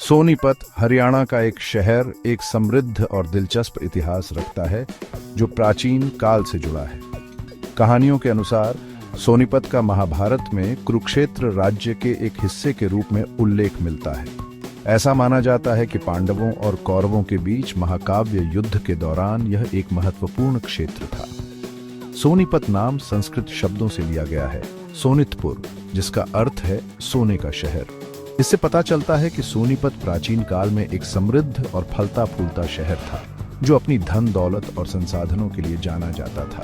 सोनीपत हरियाणा का एक शहर एक समृद्ध और दिलचस्प इतिहास रखता है जो प्राचीन काल से जुड़ा है। कहानियों के अनुसार सोनीपत का महाभारत में कुरुक्षेत्र राज्य के एक हिस्से के रूप में उल्लेख मिलता है। ऐसा माना जाता है कि पांडवों और कौरवों के बीच महाकाव्य युद्ध के दौरान यह एक महत्वपूर्ण क्षेत्र था। सोनीपत नाम संस्कृत शब्दों से लिया गया है, सोनितपुर, जिसका अर्थ है सोने का शहर। इससे पता चलता है कि सोनीपत प्राचीन काल में एक समृद्ध और फलता फूलता शहर था जो अपनी धन दौलत और संसाधनों के लिए जाना जाता था।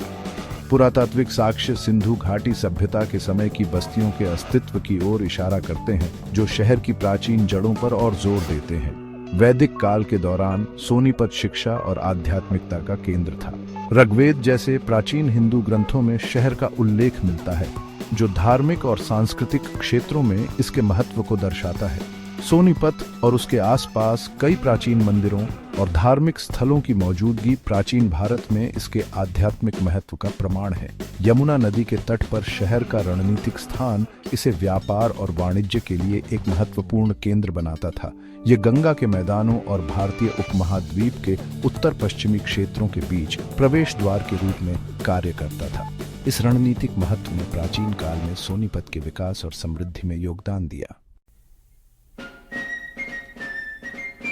पुरातात्विक साक्ष्य सिंधु घाटी सभ्यता के समय की बस्तियों के अस्तित्व की ओर इशारा करते हैं, जो शहर की प्राचीन जड़ों पर और जोर देते हैं। वैदिक काल के दौरान सोनीपत शिक्षा और आध्यात्मिकता का केंद्र था। ऋग्वेद जैसे प्राचीन हिंदू ग्रंथों में शहर का उल्लेख मिलता है, जो धार्मिक और सांस्कृतिक क्षेत्रों में इसके महत्व को दर्शाता है। सोनीपत और उसके आसपास कई प्राचीन मंदिरों और धार्मिक स्थलों की मौजूदगी प्राचीन भारत में इसके आध्यात्मिक महत्व का प्रमाण है। यमुना नदी के तट पर शहर का रणनीतिक स्थान इसे व्यापार और वाणिज्य के लिए एक महत्वपूर्ण केंद्र बनाता था। यह गंगा के मैदानों और भारतीय उपमहाद्वीप के उत्तर पश्चिमी क्षेत्रों के बीच प्रवेश द्वार के रूप में कार्य करता था। इस रणनीतिक महत्व ने प्राचीन काल में सोनीपत के विकास और समृद्धि में योगदान दिया।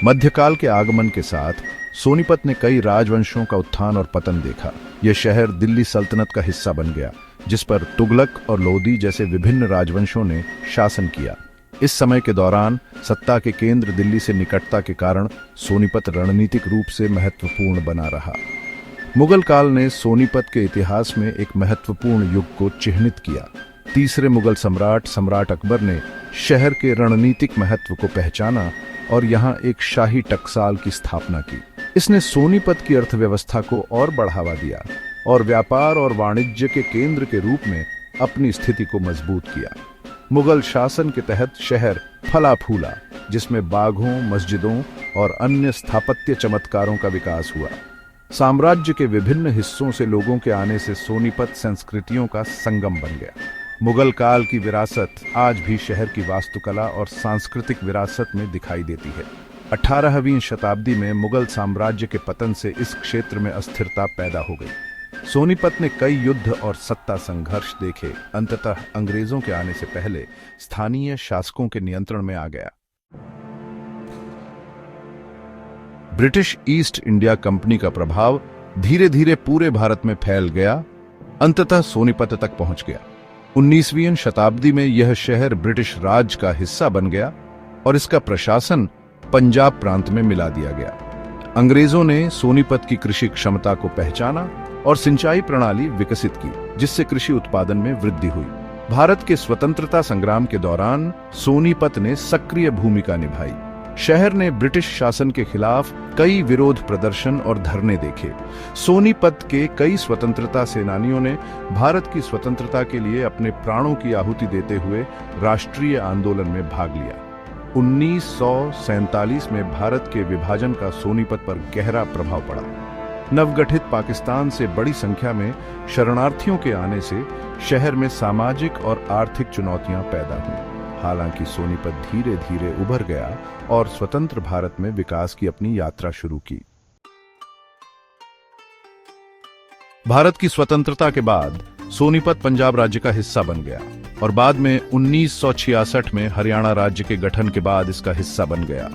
मध्यकाल के आगमन के साथ सोनीपत ने कई राजवंशों का उत्थान और पतन देखा। यह शहर दिल्ली सल्तनत का हिस्सा बन गया, जिस पर तुगलक और लोदी जैसे विभिन्न राजवंशों ने शासन किया। इस समय के दौरान सत्ता के केंद्र दिल्ली से निकटता के कारण सोनीपत रणनीतिक रूप से महत्वपूर्ण बना रहा। मुगल काल ने सोनीपत के इतिहास में एक महत्वपूर्ण युग को चिह्नित किया। तीसरे मुगल सम्राट अकबर ने शहर के रणनीतिक महत्व को पहचाना और यहाँ एक शाही टकसाल की स्थापना की। इसने सोनीपत की अर्थव्यवस्था को और बढ़ावा दिया और व्यापार और वाणिज्य के केंद्र के रूप में अपनी स्थिति को मजबूत किया। मुगल शासन के तहत शहर फला फूला, जिसमें बागों, मस्जिदों और अन्य स्थापत्य चमत्कारों का विकास हुआ। साम्राज्य के विभिन्न हिस्सों से लोगों के आने से सोनीपत संस्कृतियों का संगम बन गया। मुगल काल की विरासत आज भी शहर की वास्तुकला और सांस्कृतिक विरासत में दिखाई देती है। 18वीं शताब्दी में मुगल साम्राज्य के पतन से इस क्षेत्र में अस्थिरता पैदा हो गई। सोनीपत ने कई युद्ध और सत्ता संघर्ष देखे। अंततः अंग्रेजों के आने से पहले स्थानीय शासकों के नियंत्रण में आ गया। ब्रिटिश ईस्ट इंडिया कंपनी का प्रभाव धीरे धीरे पूरे भारत में फैल गया, अंततः सोनीपत तक पहुंच गया। 19वीं शताब्दी में यह शहर ब्रिटिश राज का हिस्सा बन गया और इसका प्रशासन पंजाब प्रांत में मिला दिया गया। अंग्रेजों ने सोनीपत की कृषि क्षमता को पहचाना और सिंचाई प्रणाली विकसित की, जिससे कृषि उत्पादन में वृद्धि हुई। भारत के स्वतंत्रता संग्राम के दौरान सोनीपत ने सक्रिय भूमिका निभाई। शहर ने ब्रिटिश शासन के खिलाफ कई विरोध प्रदर्शन और धरने देखे। सोनीपत के कई स्वतंत्रता सेनानियों ने भारत की स्वतंत्रता के लिए अपने प्राणों की आहुति देते हुए राष्ट्रीय आंदोलन में भाग लिया। 1947 में भारत के विभाजन का सोनीपत पर गहरा प्रभाव पड़ा। नवगठित पाकिस्तान से बड़ी संख्या में शरणार्थियों के आने से शहर में सामाजिक और आर्थिक चुनौतियां पैदा हुई। हालांकि सोनीपत धीरे धीरे उभर गया और स्वतंत्र भारत में विकास की अपनी यात्रा शुरू की। भारत की स्वतंत्रता के बाद सोनीपत पंजाब राज्य का हिस्सा बन गया और बाद में 1966 में हरियाणा राज्य के गठन के बाद इसका हिस्सा बन गया।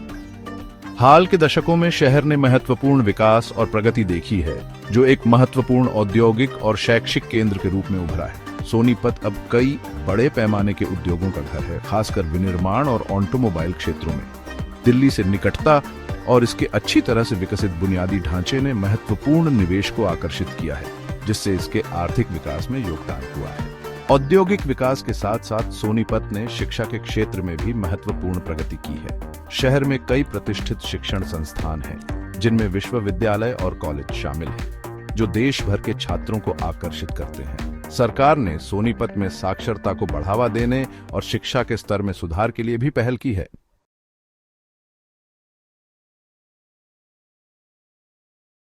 हाल के दशकों में शहर ने महत्वपूर्ण विकास और प्रगति देखी है, जो एक महत्वपूर्ण औद्योगिक और शैक्षिक केंद्र के रूप में उभरा है। सोनीपत अब कई बड़े पैमाने के उद्योगों का घर है, खासकर विनिर्माण और ऑटोमोबाइल क्षेत्रों में। दिल्ली से निकटता और इसके अच्छी तरह से विकसित बुनियादी ढांचे ने महत्वपूर्ण निवेश को आकर्षित किया है, जिससे इसके आर्थिक विकास में योगदान हुआ है। औद्योगिक विकास के साथ साथ सोनीपत ने शिक्षा के क्षेत्र में भी महत्वपूर्ण प्रगति की है। शहर में कई प्रतिष्ठित शिक्षण संस्थान हैं, जिनमें विश्वविद्यालय और कॉलेज शामिल हैं, जो देश भर के छात्रों को आकर्षित करते हैं। सरकार ने सोनीपत में साक्षरता को बढ़ावा देने और शिक्षा के स्तर में सुधार के लिए भी पहल की है।